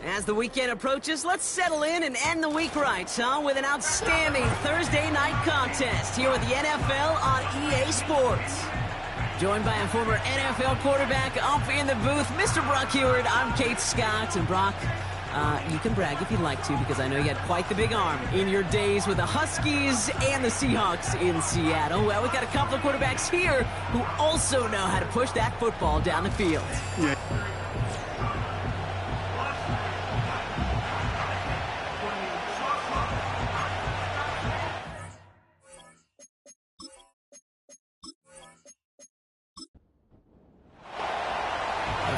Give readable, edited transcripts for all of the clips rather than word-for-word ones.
As the weekend approaches, let's settle in and end the week right, with an outstanding Thursday night contest here with the NFL on EA Sports. Joined by a former NFL quarterback up in the booth, Mr. Brock Heward. I'm Kate Scott, and Brock, you can brag if you'd like to, because I know you had quite the big arm in your days with the Huskies and the Seahawks in Seattle. Well, we got a couple of quarterbacks here who also know how to push that football down the field. Yeah.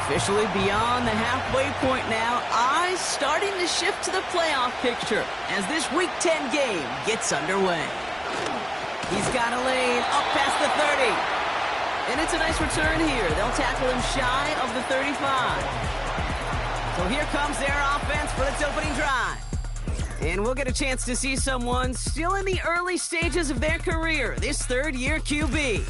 Officially beyond the halfway point now, eyes starting to shift to the playoff picture as this Week 10 game gets underway. He's got a lane up past the 30. And it's a nice return here. They'll tackle him shy of the 35. So here comes their offense for its opening drive. And we'll get a chance to see someone still in the early stages of their career, this third-year QB.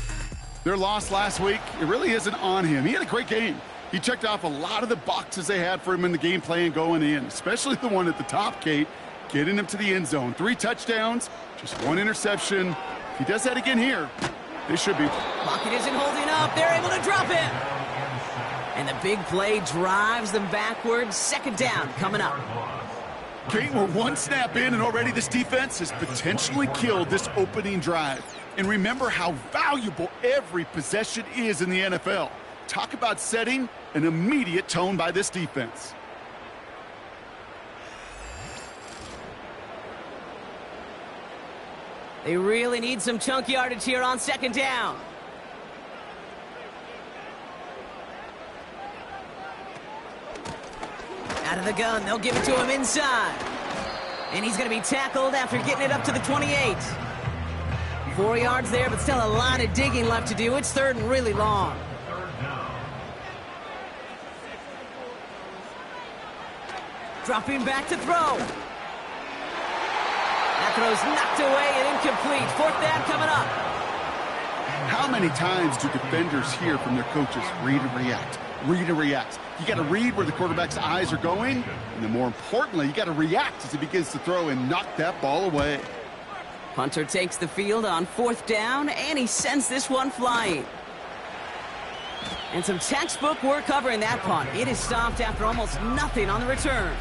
Their loss last week, it really isn't on him. He had a great game. He checked off a lot of the boxes they had for him in the game plan going in, especially the one at the top, Kate, getting him to the end zone. 3 touchdowns, just 1 interception. If he does that again here, they should be. Pocket isn't holding up. They're able to drop him. And the big play drives them backwards. Second down coming up. Kate, we're 1 snap in, and already this defense has potentially killed this opening drive. And remember how valuable every possession is in the NFL. Talk about setting an immediate tone by this defense. They really need some chunk yardage here on second down. Out of the gun, they'll give it to him inside. And he's going to be tackled after getting it up to the 28. 4 yards there, but still a lot of digging left to do. It's third and really long. Dropping back to throw. That throw's knocked away and incomplete. Fourth down coming up. How many times do defenders hear from their coaches, read and react, read and react? You got to read where the quarterback's eyes are going, and then more importantly, you got to react as he begins to throw and knock that ball away. Hunter takes the field on fourth down, and he sends this one flying. And some textbook work covering that punt. It is stopped after almost nothing on the return.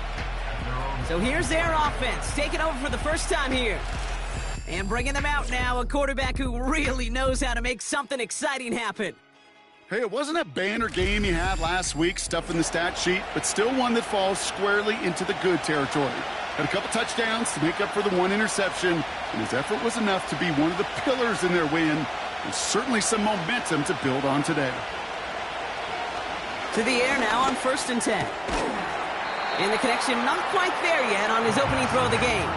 So here's their offense, taking over for the first time here. And bringing them out now, a quarterback who really knows how to make something exciting happen. Hey, it wasn't a banner game you had last week, stuff in the stat sheet, but still one that falls squarely into the good territory. Had a couple touchdowns to make up for the 1 interception, and his effort was enough to be one of the pillars in their win, and certainly some momentum to build on today. To the air now on 1st and 10. And the connection not quite there yet on his opening throw of the game.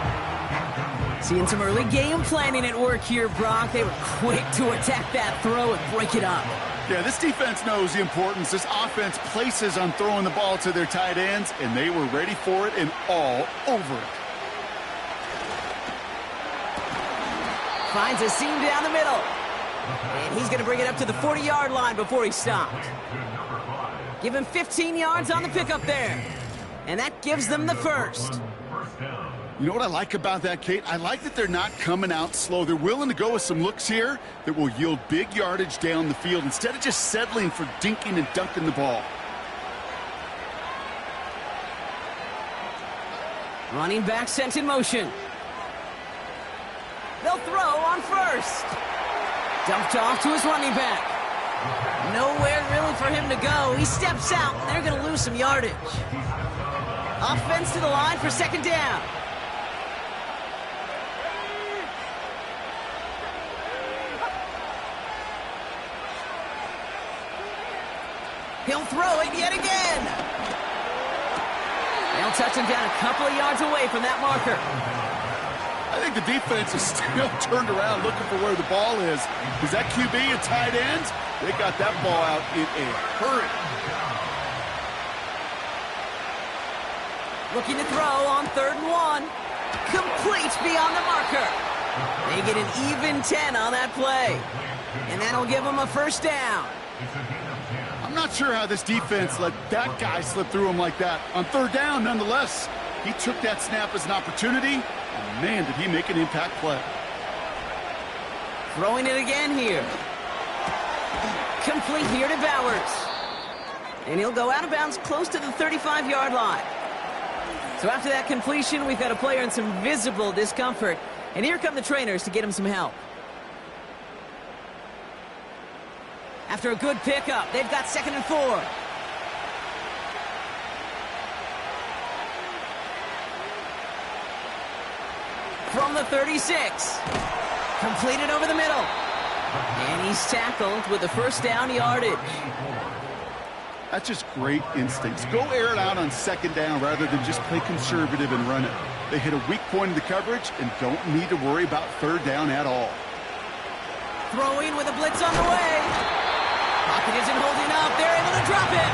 Seeing some early game planning at work here, Brock. They were quick to attack that throw and break it up. Yeah, this defense knows the importance this offense places on throwing the ball to their tight ends, and they were ready for it and all over it. Finds a seam down the middle. And he's going to bring it up to the 40-yard line before he stopped. Give him 15 yards on the pickup there. And that gives them the first. You know what I like about that, Kate? I like that they're not coming out slow. They're willing to go with some looks here that will yield big yardage down the field instead of just settling for dinking and dunking the ball. Running back sent in motion. They'll throw on first. Dumped off to his running back. Nowhere really for him to go. He steps out, and they're going to lose some yardage. Offense to the line for second down. He'll throw it yet again. They'll touch him down a couple of yards away from that marker. I think the defense is still turned around looking for where the ball is. Because that QB and tight ends, they got that ball out in a hurry. Looking to throw on 3rd and 1. Complete beyond the marker. They get an even 10 on that play. And that'll give them a first down. I'm not sure how this defense let that guy slip through him like that. On third down, nonetheless, he took that snap as an opportunity, and man, did he make an impact play. Throwing it again here. Complete here to Bowers. And he'll go out of bounds close to the 35-yard line. So after that completion, we've got a player in some visible discomfort. And here come the trainers to get him some help. After a good pickup, they've got 2nd and 4. From the 36. Completed over the middle. And he's tackled with the first down yardage. That's just great instincts. Go air it out on 2nd down rather than just play conservative and run it. They hit a weak point in the coverage and don't need to worry about 3rd down at all. Throwing with a blitz on the way. Pocket isn't holding up. They're able to drop it.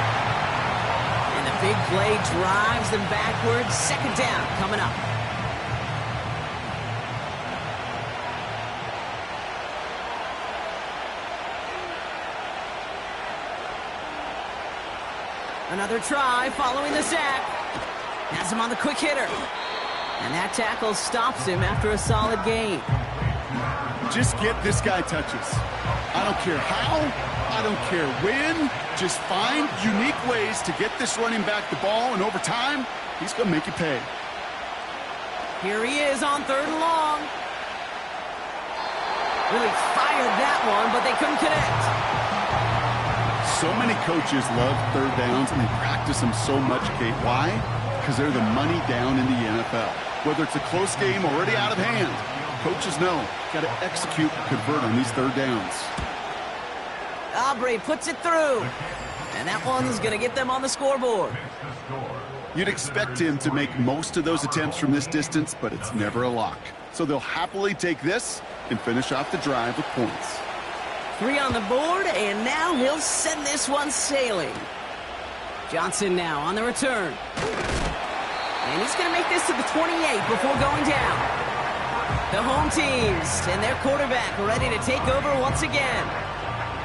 And the big play drives them backwards. 2nd down coming up. Another try following the sack. Has him on the quick hitter. And that tackle stops him after a solid gain. Just get this guy touches. I don't care how, I don't care when. Just find unique ways to get this running back the ball, and over time, he's going to make you pay. Here he is on 3rd and long. Really fired that one, but they couldn't connect. So many coaches love 3rd downs, and they practice them so much, Kate. Why? Because they're the money down in the NFL. Whether it's a close game already out of hand, coaches know, got to execute and convert on these 3rd downs. Aubrey puts it through. And that one's going to get them on the scoreboard. You'd expect him to make most of those attempts from this distance, but it's never a lock. So they'll happily take this and finish off the drive with points. 3 on the board, and now he'll send this one sailing. Johnson now on the return. And he's going to make this to the 28 before going down. The home teams and their quarterback ready to take over once again.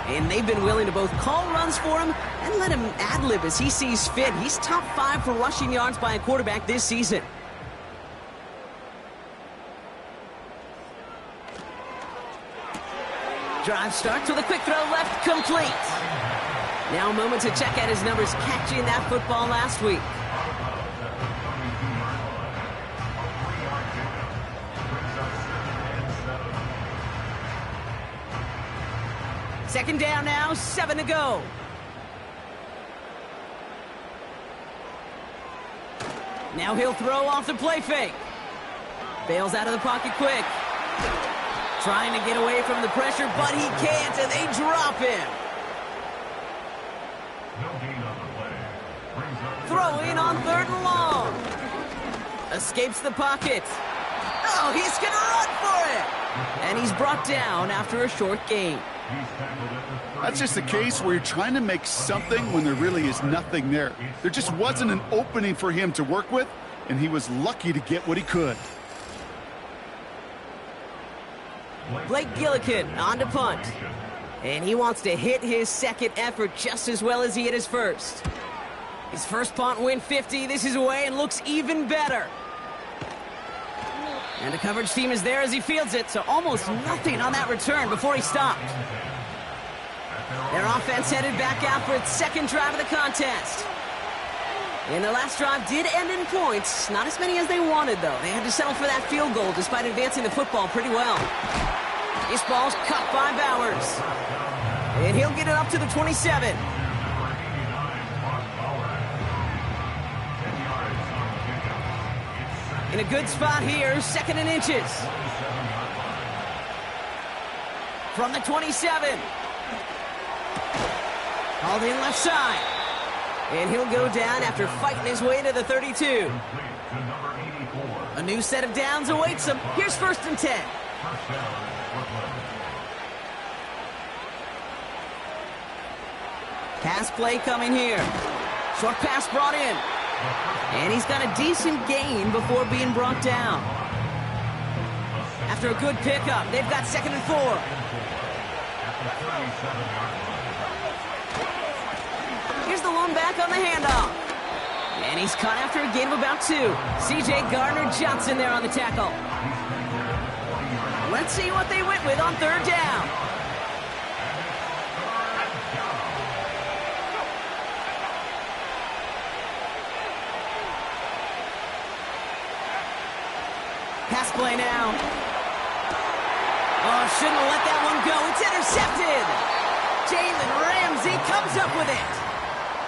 And they've been willing to both call runs for him and let him ad-lib as he sees fit. He's top 5 for rushing yards by a quarterback this season. Drive starts with a quick throw left, complete. Now a moment to check out his numbers catching that football last week. Second down now, 7 to go. Now he'll throw off the play fake. Bails out of the pocket quick. Trying to get away from the pressure, but he can't, and they drop him. Throwing on 3rd and long. Escapes the pocket. Oh, he's going to run for it. And he's brought down after a short gain. That's just a case where you're trying to make something when there really is nothing there. There just wasn't an opening for him to work with, and he was lucky to get what he could. Blake Gillikin on to punt. And he wants to hit his second effort just as well as he hit his first. His first punt went 50. This is away and looks even better. And the coverage team is there as he fields it, so almost nothing on that return before he stopped. Their offense headed back out for its 2nd drive of the contest. And the last drive did end in points. Not as many as they wanted, though. They had to settle for that field goal despite advancing the football pretty well. This ball's cut by Bowers. And he'll get it up to the 27. In a good spot here, 2nd and inches. From the 27. Called in left side. And he'll go down after fighting his way to the 32. A new set of downs awaits him. Here's 1st and 10. Pass play coming here. Short pass brought in. And he's got a decent gain before being brought down. After a good pickup, they've got 2nd and 4. Here's the lone back on the handoff. And he's caught after a gain of about 2. C.J. Gardner-Johnson there on the tackle. Let's see what they went with on 3rd down. Pass play now. Oh, shouldn't have let that one go. It's intercepted. Jalen Ramsey comes up with it.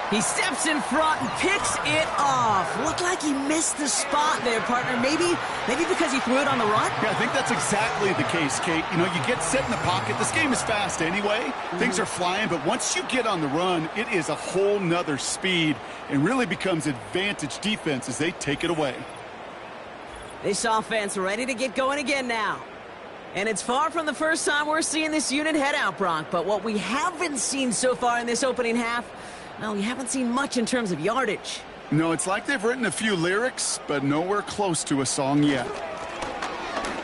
He steps in front and picks it off. Looked like he missed the spot there, partner. Maybe because he threw it on the run? Yeah, I think that's exactly the case, Kate. You know, you get set in the pocket. This game is fast anyway. Things are flying, but once you get on the run, it is a whole nother speed and really becomes advantage defense as they take it away. This offense ready to get going again now. And it's far from the first time we're seeing this unit head out, Brock. But what we haven't seen so far in this opening half, well, we haven't seen much in terms of yardage. No, it's like they've written a few lyrics, but nowhere close to a song yet.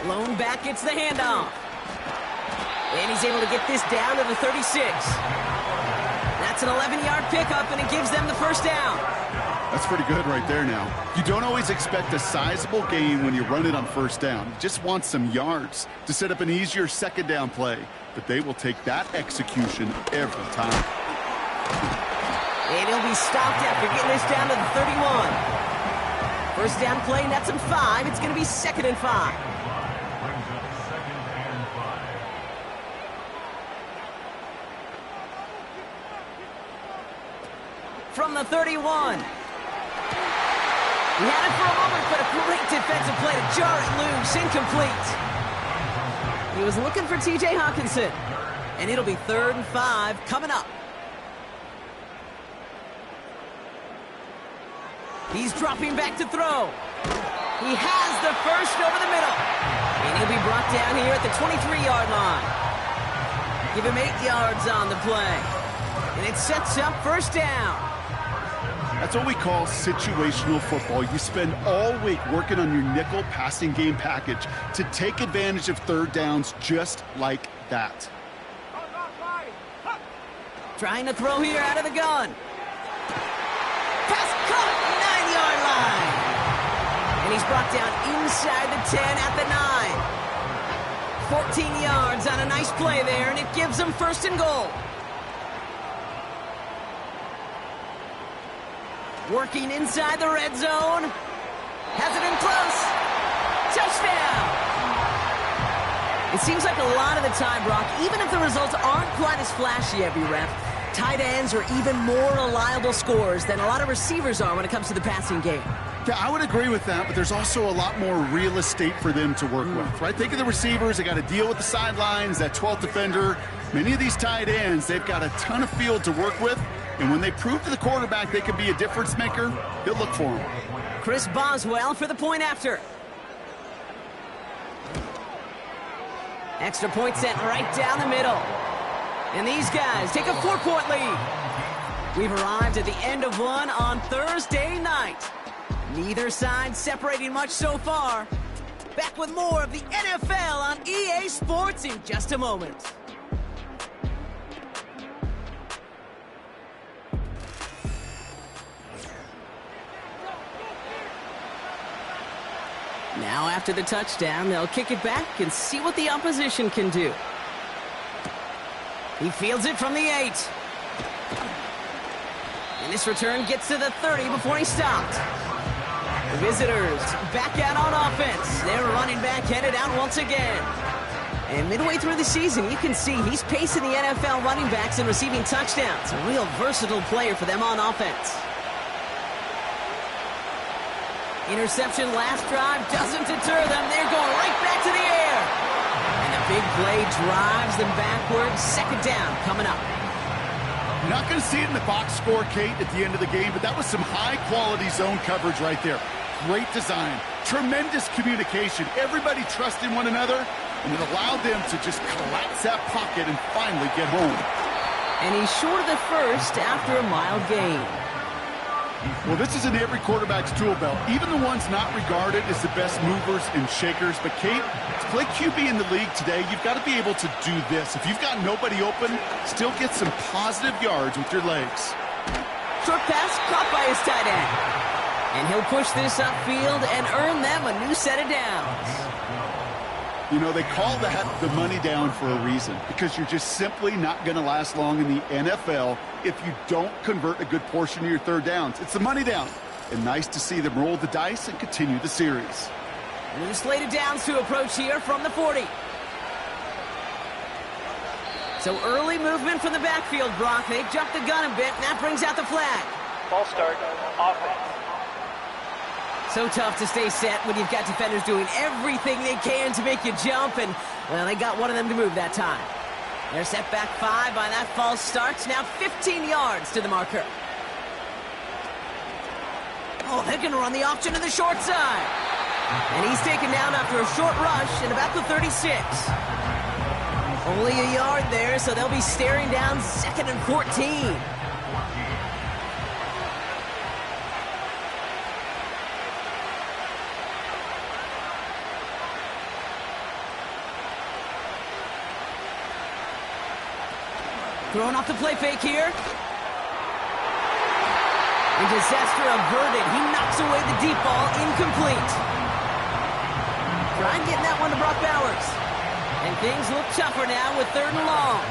Lone back gets the handoff. And he's able to get this down to the 36. That's an 11-yard pickup, and it gives them the first down. That's pretty good right there now. You don't always expect a sizable gain when you run it on 1st down. You just want some yards to set up an easier 2nd down play. But they will take that execution every time. And he'll be stopped after getting this down to the 31. 1st down play, nets him 5. It's going to be 2nd and 5. From the 31. He had it for a moment, but a great defensive play to jar it loose. Incomplete. He was looking for T.J. Hawkinson. And it'll be 3rd and 5 coming up. He's dropping back to throw. He has the first over the middle. And he'll be brought down here at the 23-yard line. Give him 8 yards on the play. And it sets up 1st down. That's what we call situational football. You spend all week working on your nickel passing game package to take advantage of 3rd downs just like that. Trying to throw here out of the gun. Pass caught, 9-yard line. And he's brought down inside the 10 at the 9. 14 yards on a nice play there, and it gives them 1st and goal. Working inside the red zone. Has it in close. Touchdown. It seems like a lot of the time, Brock, even if the results aren't quite as flashy every rep, tight ends are even more reliable scorers than a lot of receivers are when it comes to the passing game. Yeah, I would agree with that, but there's also a lot more real estate for them to work with, right? Think of the receivers. They got to deal with the sidelines, that 12th defender. Many of these tight ends, they've got a ton of field to work with. And when they prove to the quarterback they can be a difference maker, he'll look for him. Chris Boswell for the point after. Extra point sent right down the middle. And these guys take a 4-point lead. We've arrived at the end of one on Thursday night. Neither side separating much so far. Back with more of the NFL on EA Sports in just a moment. Now after the touchdown, they'll kick it back and see what the opposition can do. He fields it from the 8. And this return gets to the 30 before he's stopped. The visitors back out on offense. Their running back headed out once again. And midway through the season, you can see he's pacing the NFL running backs and receiving touchdowns. A real versatile player for them on offense. Interception last drive doesn't deter them. They're going right back to the air. And a big play drives them backwards. 2nd down coming up. You're not going to see it in the box score, Kate, at the end of the game, but that was some high-quality zone coverage right there. Great design. Tremendous communication. Everybody trusting one another, and it allowed them to just collapse that pocket and finally get home. And he's short of the first after a mild gain. Well, this is in every quarterback's tool belt, even the ones not regarded as the best movers and shakers. But, Kate, to play QB in the league today, you've got to be able to do this. If you've got nobody open, still get some positive yards with your legs. Short pass caught by his tight end. And he'll push this upfield and earn them a new set of downs. You know, they call that the money down for a reason, because you're just simply not going to last long in the NFL if you don't convert a good portion of your third downs. It's the money down. And nice to see them roll the dice and continue the series. New slate of downs to approach here from the 40. So early movement from the backfield, Brock. They jumped the gun a bit, and that brings out the flag. Ball start, offense. So tough to stay set when you've got defenders doing everything they can to make you jump, and, well, they got one of them to move that time. They're set back 5 by that false start. Now 15 yards to the marker. Oh, they're going to run the option to the short side. And he's taken down after a short rush at about the 36. Only a yard there, so they'll be staring down 2nd and 14. Throwing off the play fake here. And disaster averted. He knocks away the deep ball, incomplete. Trying getting that one to Brock Bowers. And things look tougher now with 3rd and long.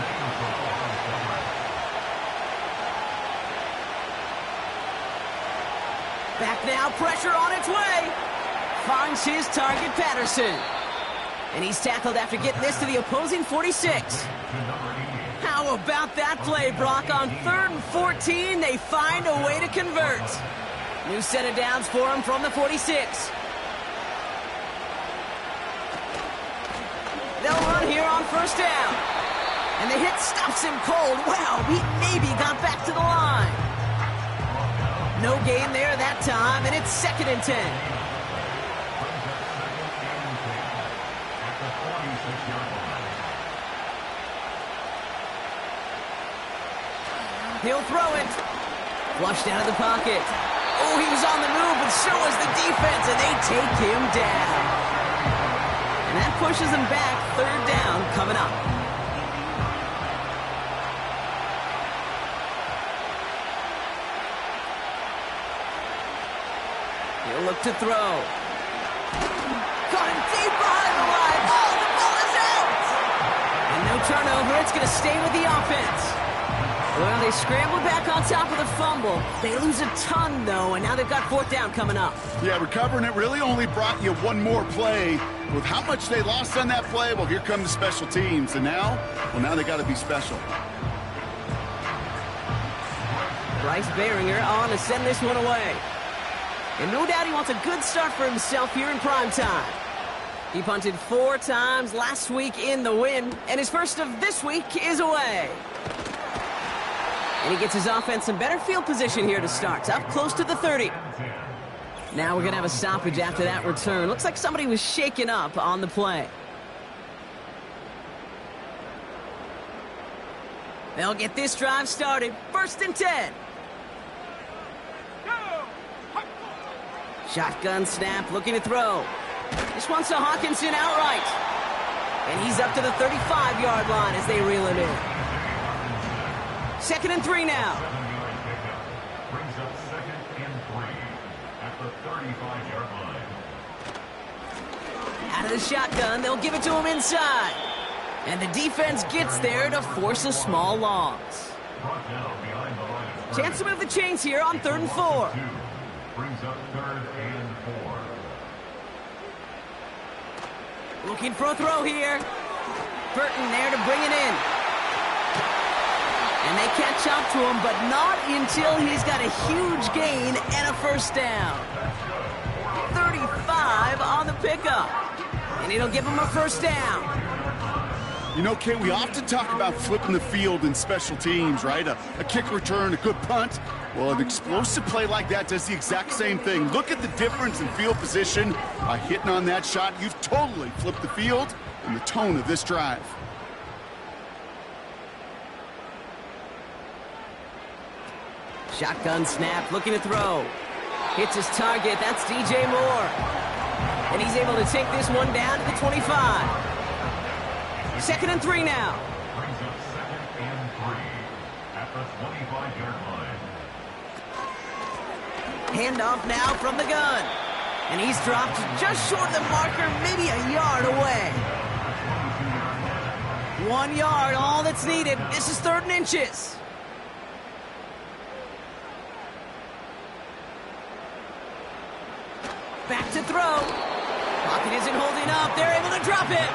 Back now, pressure on its way. Finds his target, Patterson. And he's tackled after getting this to the opposing 46. How about that play, Brock? On 3rd and 14, they find a way to convert. New set of downs for him from the 46. They'll run here on 1st down. And the hit stops him cold. Wow, he maybe got back to the line. No gain there that time, and it's 2nd and 10. He'll throw it. Flushed out of the pocket. Oh, he was on the move, but so was the defense, and they take him down. And that pushes him back. 3rd down coming up. He'll look to throw. Caught him deep behind the line. Oh, the ball is out! And no turnover. It's going to stay with the offense. Well, they scrambled back on top of the fumble. They lose a ton, though, and now they've got 4th down coming up. Yeah, recovering it really only brought you one more play. With how much they lost on that play, well, here come the special teams. And now, well, now they got to be special. Bryce Behringer on to send this one away. And no doubt he wants a good start for himself here in prime time. He punted 4 times last week in the win, and his first of this week is away. And he gets his offense in better field position here to start. Up close to the 30. Now we're going to have a stoppage after that return. Looks like somebody was shaken up on the play. They'll get this drive started. 1st and 10. Shotgun snap, looking to throw. This one's to Hawkinson outright. And he's up to the 35-yard line as they reel him in. 2nd and 3 now. Brings up 2nd and 3 at the 35-yard line. Out of the shotgun, they'll give it to him inside. And the defense gets there to force a small loss. Chance to move the chains here on 3rd and 4. Brings up 3rd and 4. Looking for a throw here. Burton there to bring it in. And they catch up to him, but not until he's got a huge gain and a 1st down. 35 on the pickup. And it'll give him a 1st down. You know, Kate, we often talk about flipping the field in special teams, right? A kick return, a good punt. Well, an explosive play like that does the exact same thing. Look at the difference in field position. By hitting on that shot, you've totally flipped the field and the tone of this drive. Shotgun snap, looking to throw. Hits his target, that's DJ Moore. And he's able to take this one down to the 25. 2nd and 3 now. Brings up 2nd and 3 at the 25-yard line. Handoff now from the gun. And he's dropped just short of the marker, maybe a yard away. 1 yard, all that's needed. This is 3rd and inches. Back to throw. Pocket isn't holding up. They're able to drop it.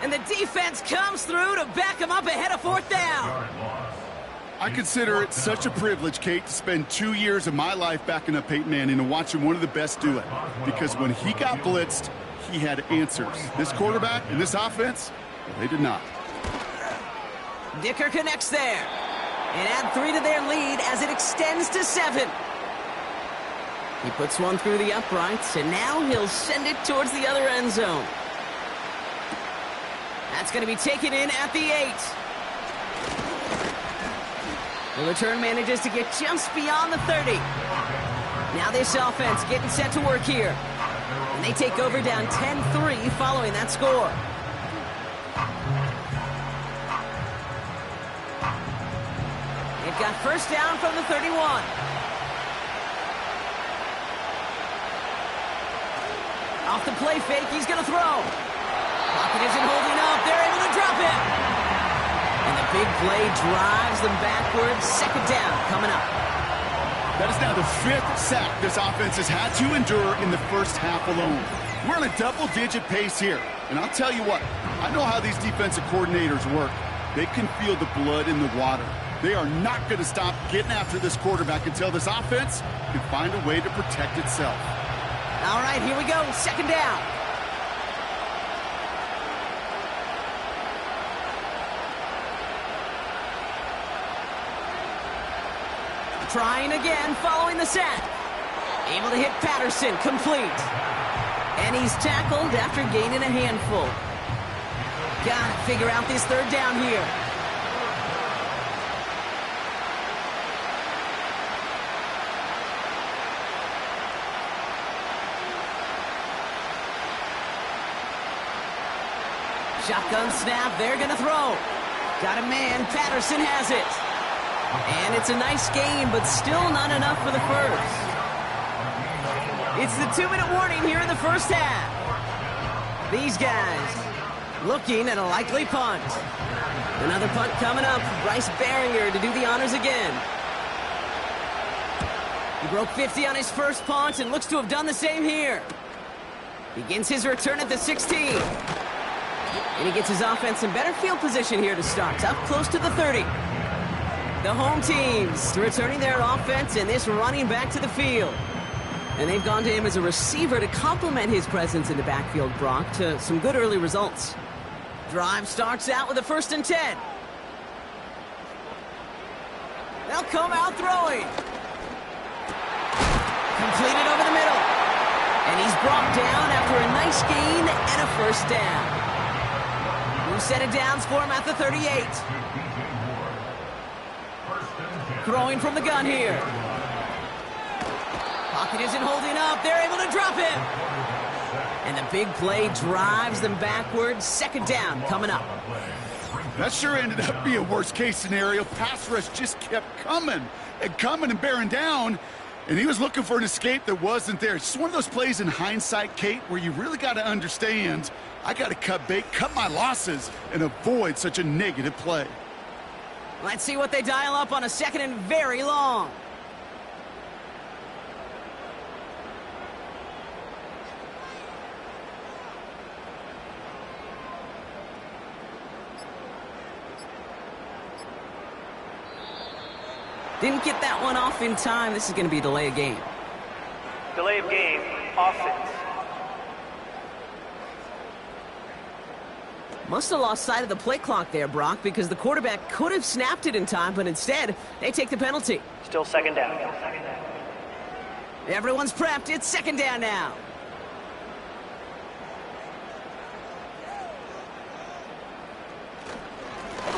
And the defense comes through to back him up ahead of 4th down. I consider it such a privilege, Kate, to spend 2 years of my life backing up Peyton Manning and watching one of the best do it. Because when he got blitzed, he had answers. This quarterback and this offense, well, they did not. Dicker connects there. And add 3 to their lead as it extends to 7. He puts one through the uprights, and now he'll send it towards the other end zone. That's going to be taken in at the 8. The return manages to get just beyond the 30. Now this offense getting set to work here. And they take over down 10-3 following that score. They've got 1st down from the 31. Off the play fake, he's going to throw. Pocket isn't holding up. They're able to drop it. And the big play drives them backwards. 2nd down coming up. That is now the 5th sack this offense has had to endure in the first half alone. We're on a double-digit pace here. And I'll tell you what, I know how these defensive coordinators work. They can feel the blood in the water. They are not going to stop getting after this quarterback until this offense can find a way to protect itself. All right, here we go. 2nd down. Trying again, following the sack. Able to hit Patterson, complete. And he's tackled after gaining a handful. Gotta figure out this 3rd down here. Shotgun snap, they're gonna throw. Got a man, Patterson has it. And it's a nice gain, but still not enough for the 1st. It's the 2-minute warning here in the 1st half. These guys looking at a likely punt. Another punt coming up. Bryce Barringer to do the honors again. He broke 50 on his first punt and looks to have done the same here. Begins his return at the 16. And he gets his offense in better field position here to start. Up close to the 30. The home teams returning their offense and this running back to the field. And they've gone to him as a receiver to complement his presence in the backfield, Brock, to some good early results. Drive starts out with a 1st and 10. They'll come out throwing. Completed over the middle. And he's brought down after a nice gain and a 1st down. New set of downs for him at the 38. Throwing from the gun here. Pocket isn't holding up. They're able to drop it. And the big play drives them backwards. 2nd down coming up. That sure ended up being a worst-case scenario. Pass rush just kept coming and bearing down. And he was looking for an escape that wasn't there. It's just one of those plays in hindsight, Kate, where you really got to understand, I got to cut bait, cut my losses, and avoid such a negative play. Let's see what they dial up on a 2nd and very long. Didn't get that one off in time. This is going to be a delay of game. Delay of game, offense. Must have lost sight of the play clock there, Brock, because the quarterback could have snapped it in time, but instead, they take the penalty. Still 2nd down. Everyone's prepped. It's 2nd down now.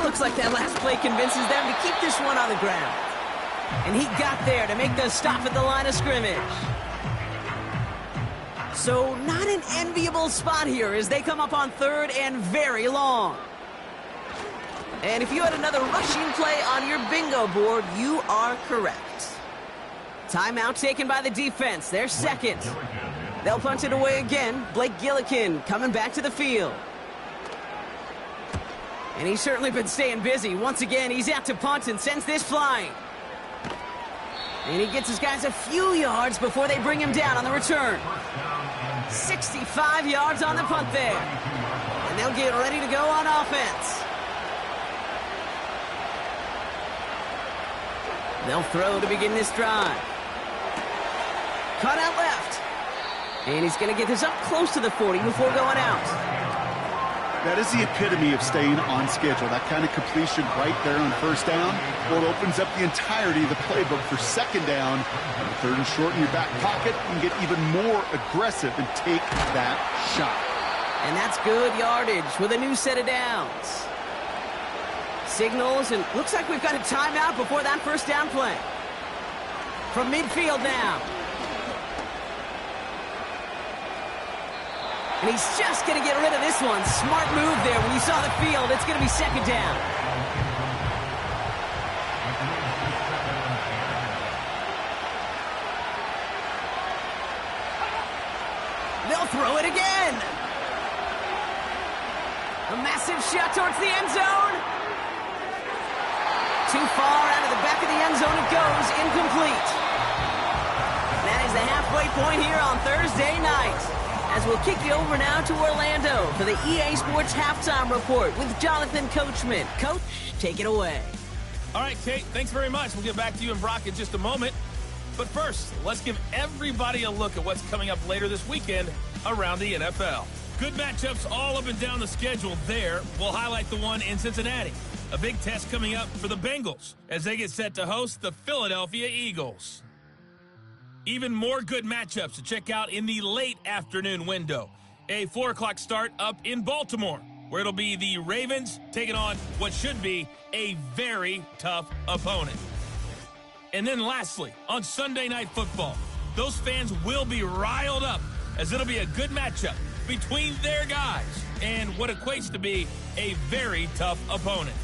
Looks like that last play convinces them to keep this one on the ground. And he got there to make the stop at the line of scrimmage. So not an enviable spot here as they come up on 3rd and very long. And if you had another rushing play on your bingo board, you are correct. Timeout taken by the defense. Their second. They'll punch it away again. Blake Gillikin coming back to the field. And he's certainly been staying busy. Once again, he's out to punt and sends this flying. And he gets his guys a few yards before they bring him down on the return. 65 yards on the punt there. And they'll get ready to go on offense. They'll throw to begin this drive. Cut out left. And he's going to get this up close to the 40 before going out. That is the epitome of staying on schedule. That kind of completion right there on first down. Well, it opens up the entirety of the playbook for second down. And the third and short in your back pocket, you can get even more aggressive and take that shot. And that's good yardage with a new set of downs. Signals, and looks like we've got a timeout before that first down play. From midfield now. And he's just going to get rid of this one. Smart move there. When you saw the field, it's going to be second down. They'll throw it again. A massive shot towards the end zone. Too far out of the back of the end zone it goes. Incomplete. That is the halfway point here on Thursday night. As we'll kick you over now to Orlando for the EA Sports Halftime Report with Jonathan Coachman. Coach, take it away. All right, Kate, thanks very much. We'll get back to you and Brock in just a moment. But first, let's give everybody a look at what's coming up later this weekend around the NFL. Good matchups all up and down the schedule there. We'll highlight the one in Cincinnati. A big test coming up for the Bengals as they get set to host the Philadelphia Eagles. Even more good matchups to check out in the late afternoon window. A 4 o'clock start up in Baltimore, where it'll be the Ravens taking on what should be a very tough opponent. And then lastly, on Sunday Night Football, those fans will be riled up as it'll be a good matchup between their guys and what equates to be a very tough opponent.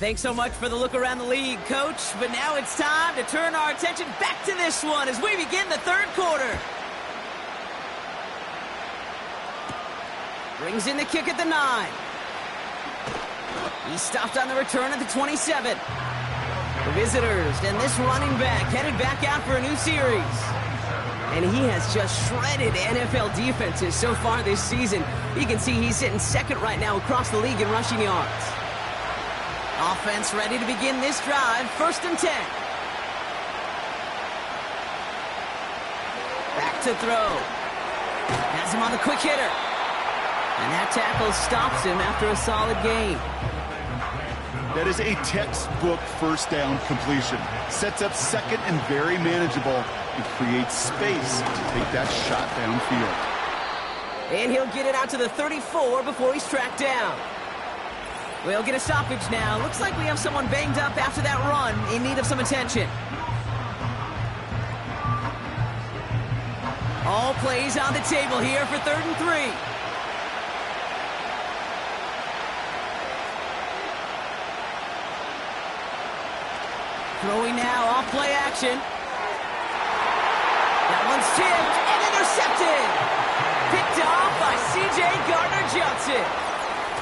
Thanks so much for the look around the league, Coach. But now it's time to turn our attention back to this one as we begin the third quarter. Brings in the kick at the 9. He stopped on the return at the 27. The visitors and this running back headed back out for a new series. And he has just shredded NFL defenses so far this season. You can see he's sitting second right now across the league in rushing yards. Offense ready to begin this drive. 1st and 10. Back to throw. Has him on the quick hitter. And that tackle stops him after a solid gain. That is a textbook first down completion. Sets up second and very manageable and creates space to take that shot downfield. And he'll get it out to the 34 before he's tracked down. We'll get a stoppage now. Looks like we have someone banged up after that run in need of some attention. All plays on the table here for 3rd and 3. Throwing now off play action. That one's tipped and intercepted. Picked off by C.J. Gardner-Johnson.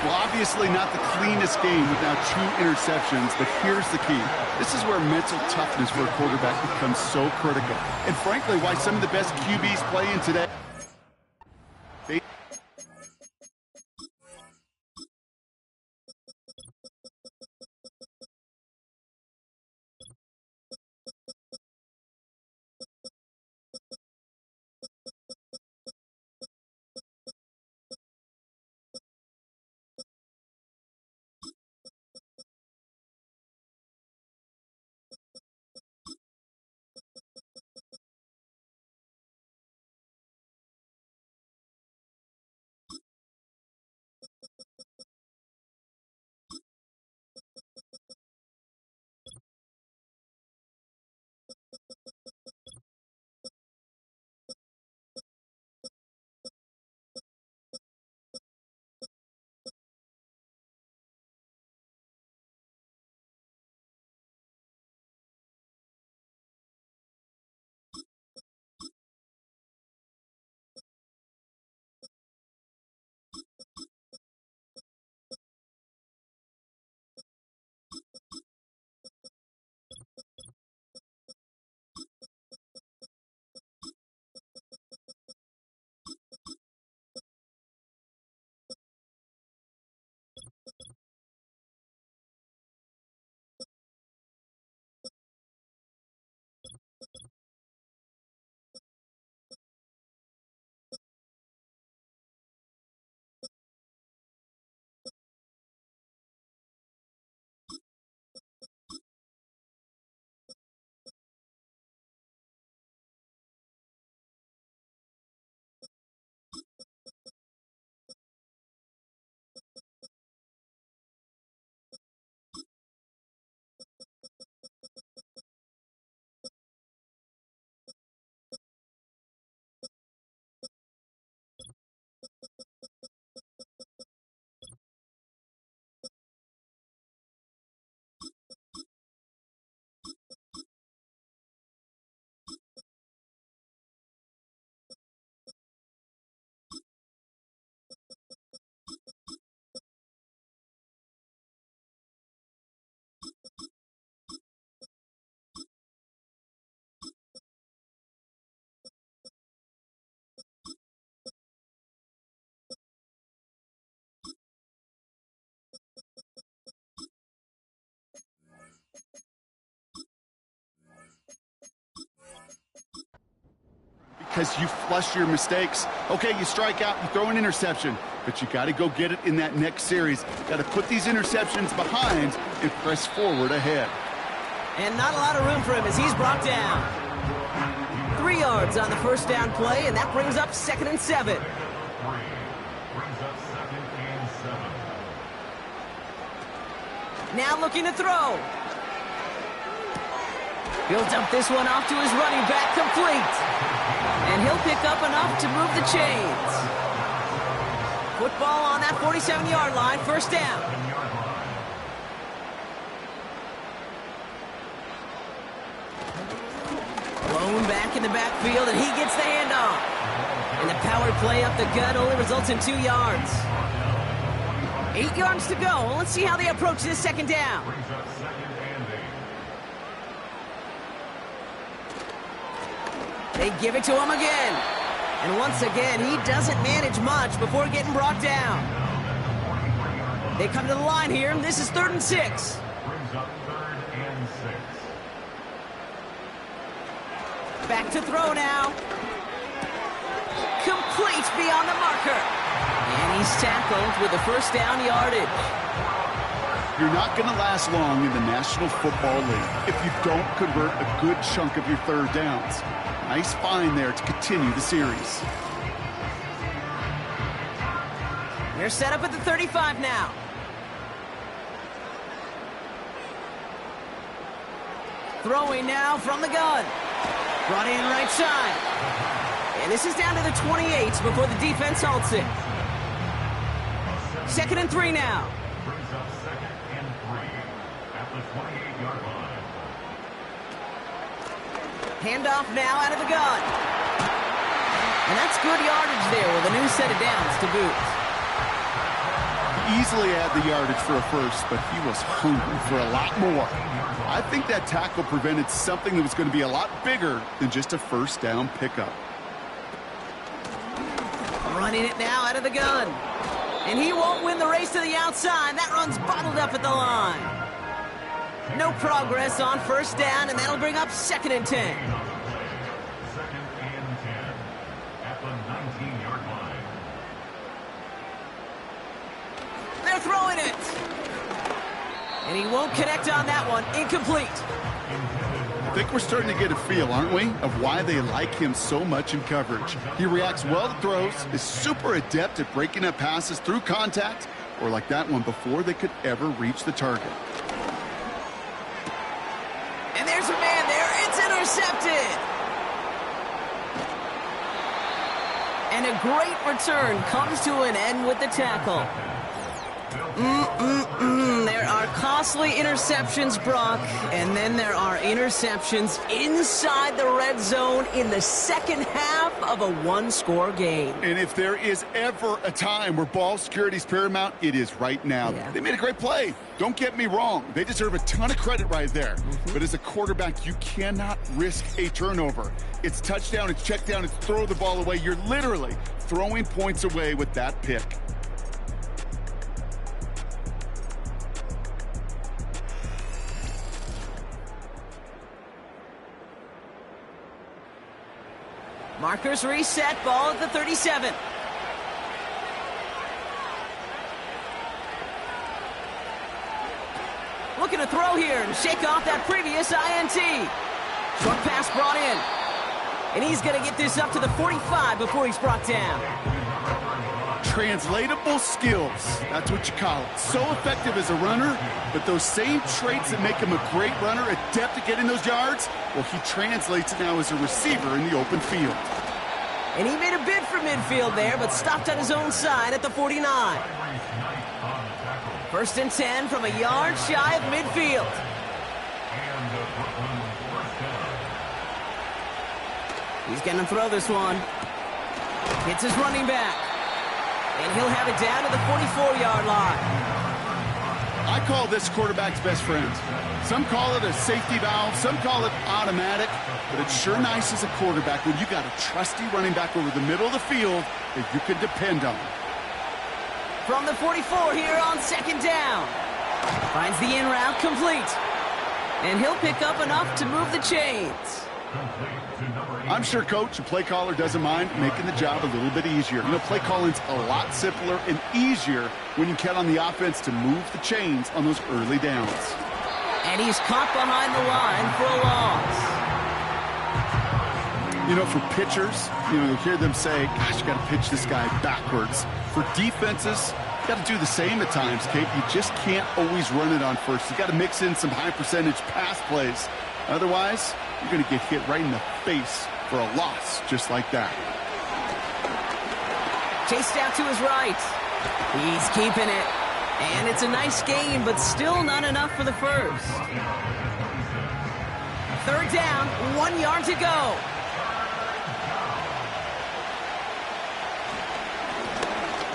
Well, obviously not the cleanest game without 2 interceptions, but here's the key. This is where mental toughness for a quarterback becomes so critical. And frankly, why some of the best QBs playing today because you flush your mistakes. Okay, you strike out, you throw an interception, but you got to go get it in that next series. Got to put these interceptions behind and press forward ahead. And not a lot of room for him as he's brought down. 3 yards on the first down play, and that brings up 2nd and 7. Now looking to throw. He'll dump this one off to his running back, complete. And he'll pick up enough to move the chains. Football on that 47-yard line, first down. Blown back in the backfield, and he gets the handoff. And the power play up the gut only results in 2 yards. 8 yards to go. Let's see how they approach this second down. They give it to him again. And once again, he doesn't manage much before getting brought down. They come to the line here, and this is 3rd and 6. Back to throw now. Complete beyond the marker. And he's tackled with the first down yardage. You're not going to last long in the National Football League if you don't convert a good chunk of your third downs. Nice find there to continue the series. They're set up at the 35 now. Throwing now from the gun. Brought in right side. And this is down to the 28 before the defense halts it. 2nd and 3 now. Brings up 2nd and 3 at the 28-yard line. Handoff now out of the gun. And that's good yardage there with a new set of downs to boot. He easily had the yardage for a first, but he was hungry for a lot more. I think that tackle prevented something that was going to be a lot bigger than just a first down pickup. Running it now out of the gun. And he won't win the race to the outside. That run's bottled up at the line. No progress on first down, and that'll bring up 2nd and 10. 2nd and 10 at the 19-yard line. They're throwing it. And he won't connect on that one. Incomplete. I think we're starting to get a feel, aren't we, of why they like him so much in coverage. He reacts well to throws, is super adept at breaking up passes through contact, or like that one before they could ever reach the target. And there's a man there. It's intercepted. And a great return comes to an end with the tackle. There are costly interceptions, Brock, and then there are interceptions inside the red zone in the second half of a one-score game. And if there is ever a time where ball security is paramount, it is right now. Yeah. They made a great play. Don't get me wrong. They deserve a ton of credit right there. But as a quarterback, you cannot risk a turnover. It's touchdown, it's check down, it's throw the ball away. You're literally throwing points away with that pick. Markers reset, ball at the 37. Looking to throw here and shake off that previous INT. Short pass brought in. And he's going to get this up to the 45 before he's brought down. Translatable skills, that's what you call it. So effective as a runner, but those same traits that make him a great runner, adept at getting those yards, well, he translates it now as a receiver in the open field. And he made a bid for midfield there, but stopped on his own side at the 49. 1st and 10 from a yard shy of midfield. He's going to throw this one. Hits his running back. And he'll have it down to the 44-yard line. I call this quarterback's best friend. Some call it a safety valve, some call it automatic, but it's sure nice as a quarterback when you got a trusty running back over the middle of the field that you can depend on. From the 44 here on 2nd down. Finds the in route complete. And he'll pick up enough to move the chains. I'm sure coach and play caller doesn't mind making the job a little bit easier. You know, play calling's a lot simpler and easier when you count on the offense to move the chains on those early downs. And he's caught behind the line for a loss. You know, for pitchers, you'll hear them say, gosh, you got to pitch this guy backwards. For defenses, you got to do the same at times, Kate. You just can't always run it on first. You got to mix in some high percentage pass plays. Otherwise, you're going to get hit right in the face for a loss just like that. Chased out to his right. He's keeping it. And it's a nice game, but still not enough for the first. Third down, 1 yard to go.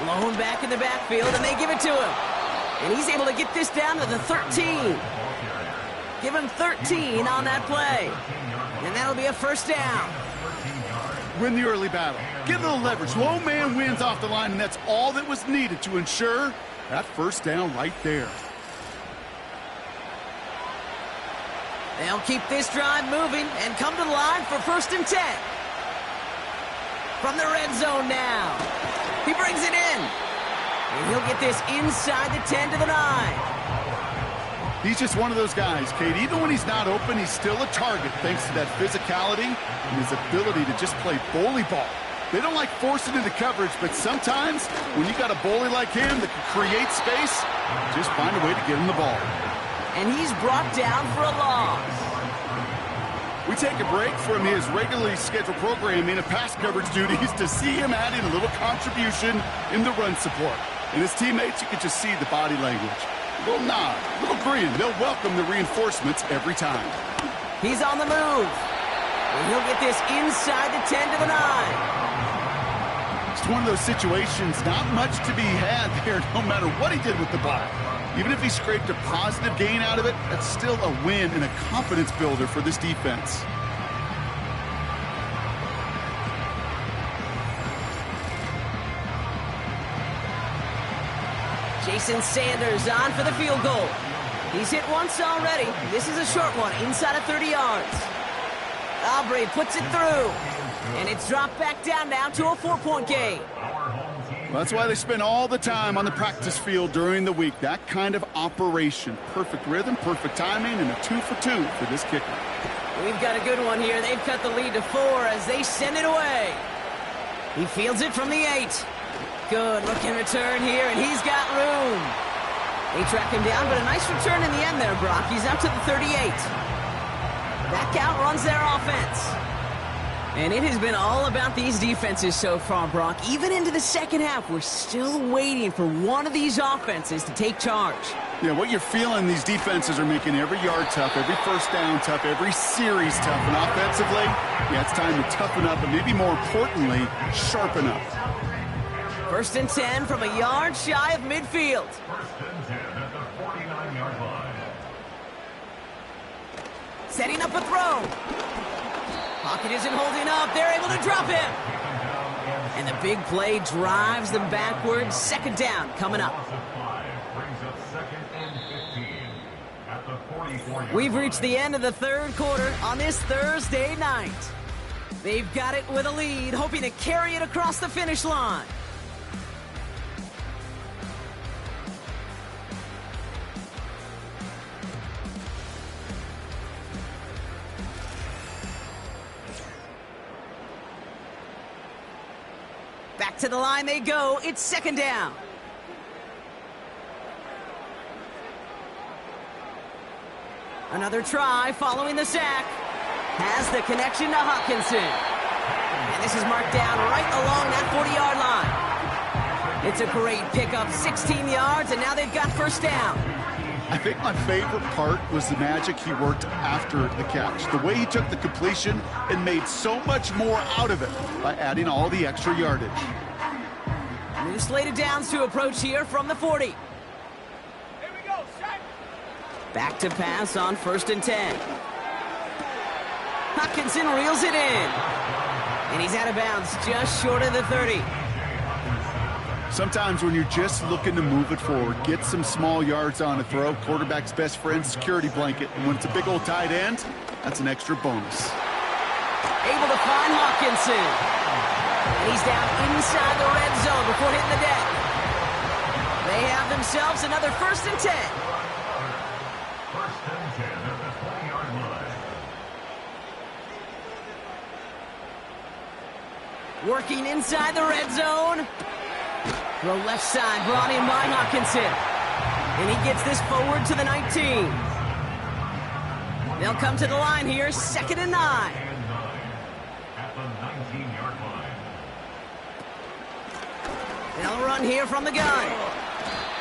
Lone back in the backfield, and they give it to him. And he's able to get this down to the 13. Give him 13 on that play. And that'll be a first down. Win the early battle. Get a little leverage. Low man wins off the line, and that's all that was needed to ensure that first down right there. They'll keep this drive moving and come to the line for 1st and 10. From the red zone now. He brings it in. And he'll get this inside the 10 to the 9. He's just one of those guys, Kate. Even when he's not open, he's still a target thanks to that physicality and his ability to just play bully ball. They don't like forcing into coverage, but sometimes when you got a bully like him that can create space, just find a way to get him the ball. And he's brought down for a loss. We take a break from his regularly scheduled programming and pass coverage duties to see him add in a little contribution in the run support. And his teammates, you can just see the body language. A little nod, a little grin. They'll welcome the reinforcements every time. He's on the move. And he'll get this inside the 10 to the 9. It's one of those situations, not much to be had there no matter what he did with the ball. Even if he scraped a positive gain out of it, that's still a win and a confidence builder for this defense. Jason Sanders on for the field goal. He's hit once already. This is a short one, inside of 30 yards. Aubrey puts it through. And it's dropped back down now to a 4-point game. Well, that's why they spend all the time on the practice field during the week. That kind of operation. Perfect rhythm, perfect timing, and a 2 for 2 for this kicker. We've got a good one here. They've cut the lead to 4 as they send it away. He fields it from the 8. Good looking return here, and he's got room. They track him down, but a nice return in the end there, Brock. He's out to the 38. That count runs their offense. And it has been all about these defenses so far, Brock. Even into the second half, we're still waiting for one of these offenses to take charge. Yeah, what you're feeling, these defenses are making every yard tough, every first down tough, every series tough. And offensively, yeah, it's time to toughen up, and maybe more importantly, sharpen up. 1st and 10 from a yard shy of midfield. 1st and 10 at the 49-yard line. Setting up a throw. Pocket isn't holding up. They're able to drop him. And the big play drives them backwards. 2nd down coming up. We've reached the end of the 3rd quarter on this Thursday night. They've got it with a lead, hoping to carry it across the finish line. Back to the line they go. It's 2nd down. Another try following the sack. Has the connection to Hawkinson. And this is marked down right along that 40-yard line. It's a great pickup, 16 yards, and now they've got 1st down. I think my favorite part was the magic he worked after the catch. The way he took the completion and made so much more out of it by adding all the extra yardage. New slated downs to approach here from the 40. Here we go, set. Back to pass on 1st and 10. Hopkinson reels it in. And he's out of bounds just short of the 30. Sometimes when you're just looking to move it forward, get some small yards on a throw, quarterback's best friend, security blanket. And when it's a big old tight end, that's an extra bonus. Able to find Hawkinson. And he's down inside the red zone before hitting the deck. They have themselves another 1st and 10. First and 10 at the 20-yard line. Working inside the red zone. Throw left side, brought in by Hawkinson. And he gets this forward to the 19. They'll come to the line here, 2nd and 9. At the 19-yard line. They'll run here from the gun.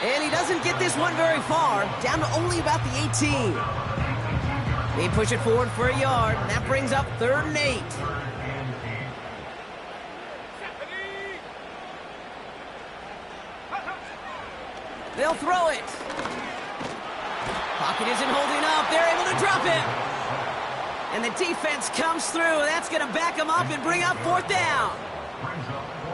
And he doesn't get this one very far, down to only about the 18. They push it forward for a yard, and that brings up 3rd and 8. They'll throw it. Pocket isn't holding up. They're able to drop it. And the defense comes through. That's going to back them up and bring up 4th down.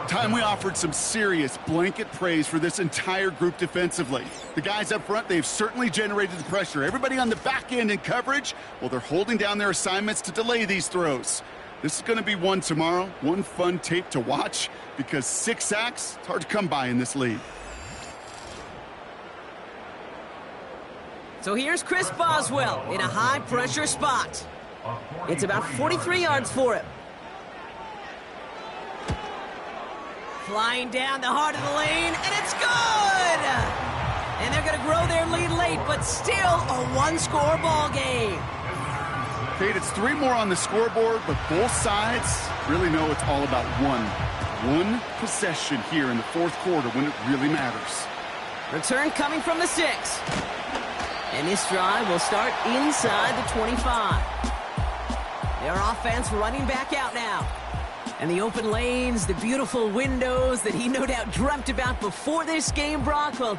Time we offered some serious blanket praise for this entire group defensively. The guys up front, they've certainly generated the pressure. Everybody on the back end in coverage, well, they're holding down their assignments to delay these throws. This is going to be one tomorrow, one fun tape to watch, because 6 sacks, it's hard to come by in this league. So here's Chris Boswell in a high-pressure spot. It's about 43 yards for him. Flying down the heart of the lane, and it's good! And they're going to grow their lead late, but still a 1-score ball game. Kate, it's 3 more on the scoreboard, but both sides really know it's all about one possession here in the 4th quarter when it really matters. Return coming from the 6. And this drive will start inside the 25. Their offense running back out now. And the open lanes, the beautiful windows that he no doubt dreamt about before this game, Brock, well,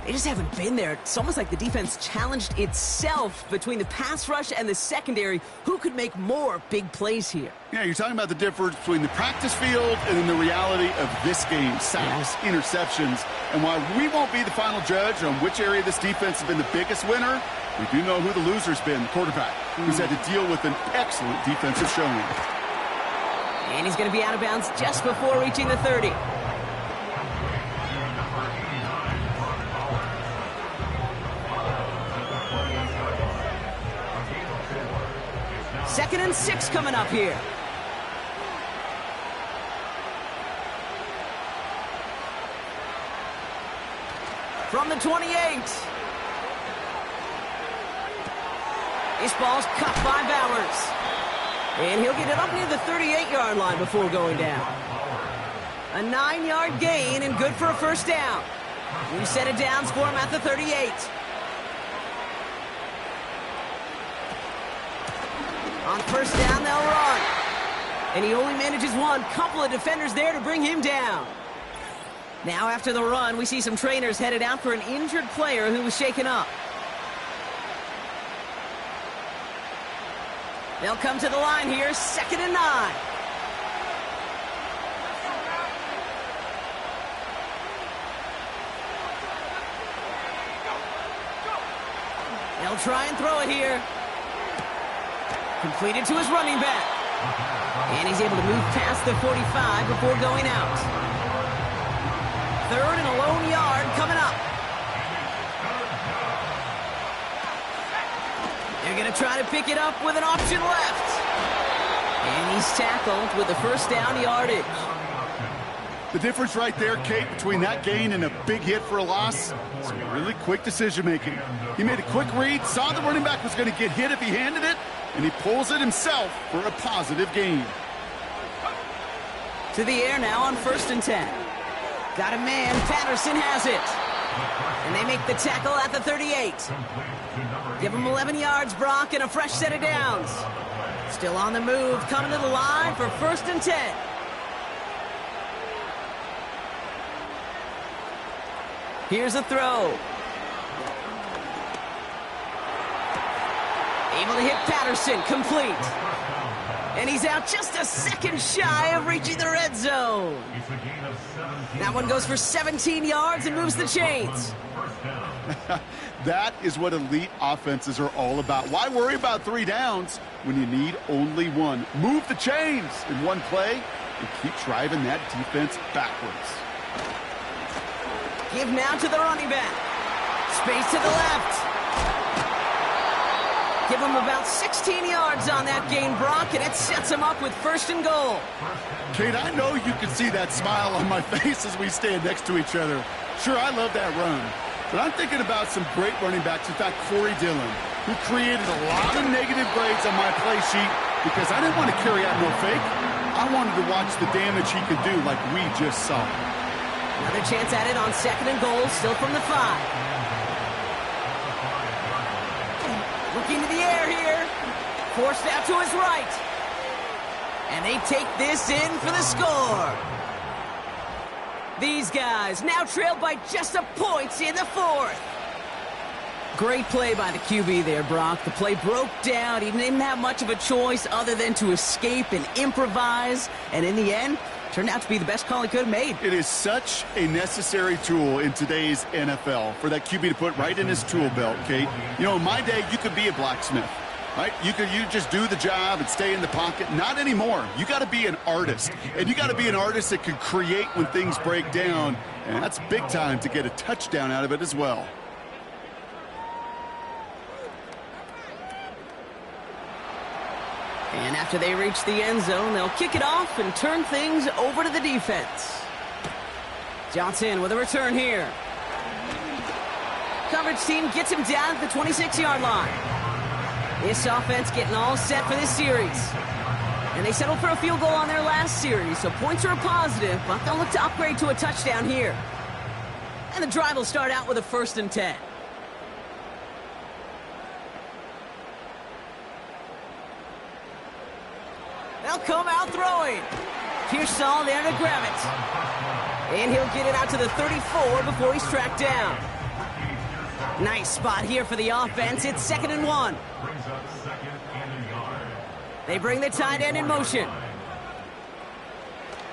they just haven't been there. It's almost like the defense challenged itself between the pass rush and the secondary. Who could make more big plays here? Yeah, you're talking about the difference between the practice field and then the reality of this game. Sacks, interceptions. And while we won't be the final judge on which area this defense has been the biggest winner, we do know who the loser's been, the quarterback, who's had to deal with an excellent defensive showing. And he's going to be out of bounds just before reaching the 30. Second and 6 coming up here. From the 28. This ball's cut by Bowers. And he'll get it up near the 38-yard line before going down. A 9-yard gain and good for a 1st down. New set of downs for him at the 38. On 1st down, they'll run. And he only manages one. Couple of defenders there to bring him down. Now after the run, we see some trainers headed out for an injured player who was shaken up. They'll come to the line here, 2nd and 9. They'll try and throw it here. Completed to his running back. And he's able to move past the 45 before going out. 3rd and a lone yard coming up. They're going to try to pick it up with an option left. And he's tackled with the 1st down yardage. The difference right there, Kate, between that gain and a big hit for a loss, is really quick decision-making. He made a quick read, saw the running back was going to get hit if he handed it, and he pulls it himself for a positive gain. To the air now on 1st and 10. Got a man. Patterson has it. And they make the tackle at the 38. Give him 11 yards, Brock, and a fresh set of downs. Still on the move, coming to the line for 1st and 10. Here's a throw. Able to hit Patterson, complete. And he's out just a second shy of reaching the red zone. It's a gain of 17. That one goes for 17 yards and moves the chains. First down. That is what elite offenses are all about. Why worry about 3 downs when you need only 1? Move the chains in one play and keep driving that defense backwards. Give now to the running back. Space to the left. Give him about 16 yards on that gain, Brock, and it sets him up with 1st and goal. Kate, I know you can see that smile on my face as we stand next to each other. Sure, I love that run, but I'm thinking about some great running backs. In fact, Corey Dillon, who created a lot of negative grades on my play sheet because I didn't want to carry out no fake. I wanted to watch the damage he could do like we just saw. Another chance at it on 2nd and goal, still from the 5. Looking to the air here. Forced out to his right. And they take this in for the score. These guys now trailed by just a point in the 4th. Great play by the QB there, Brock. The play broke down. He didn't have much of a choice other than to escape and improvise. And in the end, turned out to be the best call he could have made. It is such a necessary tool in today's NFL for that QB to put right in his tool belt, Kate. You know, in my day, you could be a blacksmith, right? You just do the job and stay in the pocket. Not anymore. You got to be an artist, and you got to be an artist that can create when things break down, and that's big time to get a touchdown out of it as well. And after they reach the end zone, they'll kick it off and turn things over to the defense. Johnson with a return here. Coverage team gets him down at the 26-yard line. This offense getting all set for this series. And they settled for a field goal on their last series, so points are a positive, but they'll look to upgrade to a touchdown here. And the drive will start out with a 1st and 10. They'll come out throwing. Pearsall there to grab it. And he'll get it out to the 34 before he's tracked down. Nice spot here for the offense. It's 2nd and 1. Brings up 2nd and a yard. They bring the tight end in motion.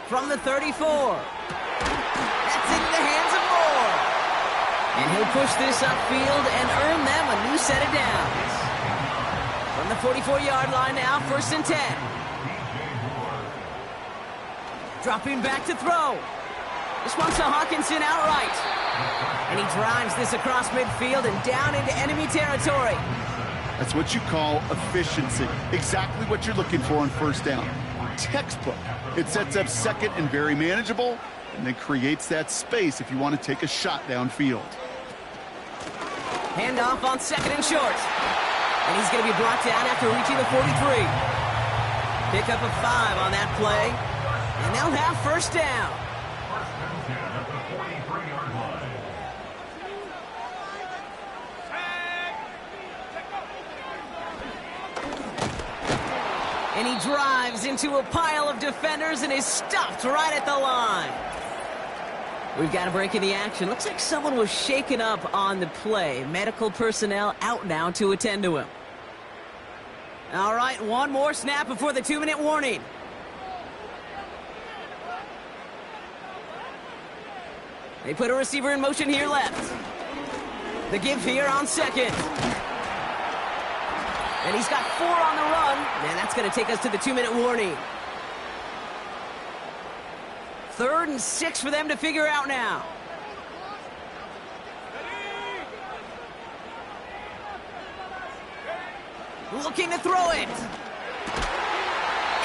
From the 34. That's into the hands of Moore. And he'll push this upfield and earn them a new set of downs. From the 44-yard line now, 1st and 10. Dropping back to throw. This one's to Hawkinson outright. And he drives this across midfield and down into enemy territory. That's what you call efficiency. Exactly what you're looking for on 1st down. Textbook. It sets up 2nd and very manageable, and then creates that space if you want to take a shot downfield. Handoff on 2nd and short. And he's going to be brought down after reaching the 43. Pick up a 5 on that play. And they'll have 1st down. 1st and 10 at the 43-yard line. And he drives into a pile of defenders and is stopped right at the line. We've got a break in the action. Looks like someone was shaken up on the play. Medical personnel out now to attend to him. All right, one more snap before the 2-minute warning. They put a receiver in motion here left. The give here on 2nd. And he's got 4 on the run. And that's going to take us to the 2-minute warning. 3rd and 6 for them to figure out now. Looking to throw it.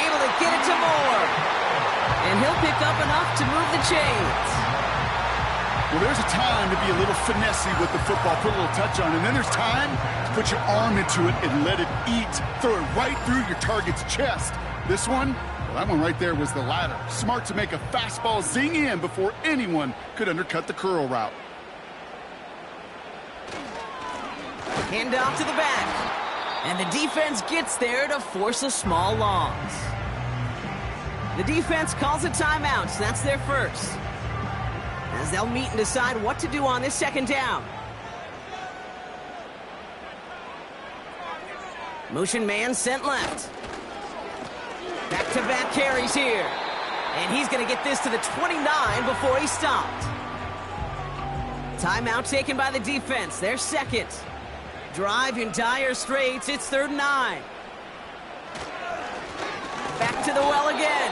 Able to get it to Moore. And he'll pick up enough to move the chains. Well, there's a time to be a little finessey with the football, put a little touch on it, and then there's time to put your arm into it and let it eat. Throw it right through your target's chest. This one, well, that one right there was the latter. Smart to make a fastball zing in before anyone could undercut the curl route. Hand off to the back. And the defense gets there to force a small loss. The defense calls a timeout. That's their 1st. As they'll meet and decide what to do on this 2nd down. Motion man sent left. Back-to-back carries here. And he's going to get this to the 29 before he stopped. Timeout taken by the defense. Their second. Drive in dire straits. It's 3rd and 9. Back to the well again.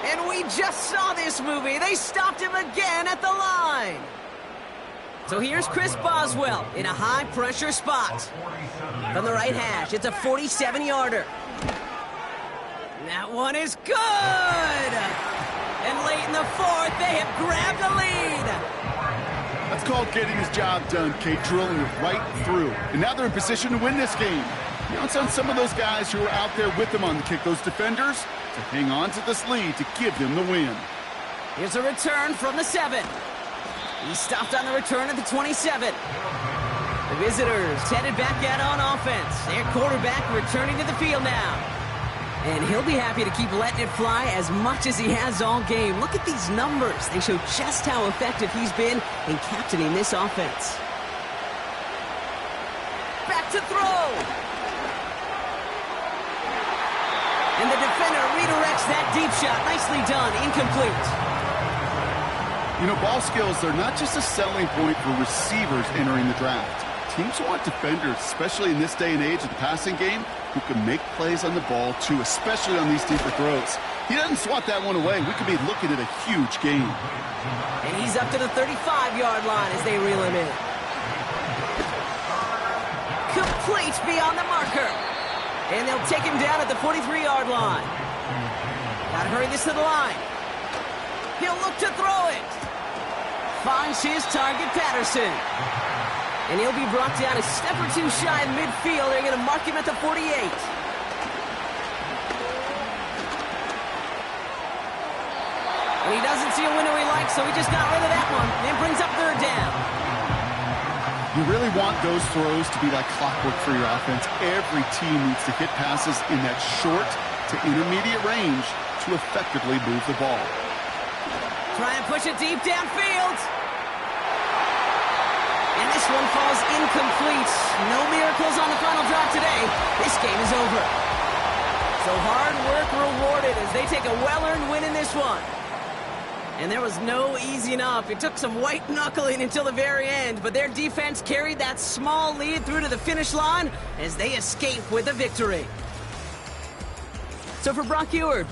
And we just saw this movie. They stopped him again at the line. So here's Chris Boswell in a high-pressure spot. From the right hash, it's a 47-yarder. That one is good! And late in the 4th, they have grabbed the lead. That's called getting his job done, Kate, drilling it right through. And now they're in position to win this game. You know, it's on some of those guys who are out there with them on the kick, those defenders, to hang on to this lead to give them the win. Here's a return from the 7. He stopped on the return at the 27. The visitors headed back out on offense. Their quarterback returning to the field now. And he'll be happy to keep letting it fly as much as he has all game. Look at these numbers. They show just how effective he's been in captaining this offense. Back to throw. And the defender redirects that deep shot. Nicely done. Incomplete. You know, ball skills, they're not just a selling point for receivers entering the draft. Teams want defenders, especially in this day and age of the passing game, who can make plays on the ball, too, especially on these deeper throws. He doesn't swat that one away. We could be looking at a huge game. And he's up to the 35-yard line as they reel him in. Complete beyond the marker. And they'll take him down at the 43-yard line. Got to hurry this to the line. He'll look to throw it. Finds his target, Patterson. And he'll be brought down a step or two shy of midfield. They're going to mark him at the 48. And he doesn't see a window he likes, so he just got rid of that one. And brings up 3rd down. You really want those throws to be like clockwork for your offense. Every team needs to hit passes in that short to intermediate range to effectively move the ball. Try and push it deep downfield. And this one falls incomplete. No miracles on the final drive today. This game is over. So hard work rewarded as they take a well-earned win in this one. And there was no easing up. It took some white knuckling until the very end, but their defense carried that small lead through to the finish line as they escape with a victory. So for Brock Eward...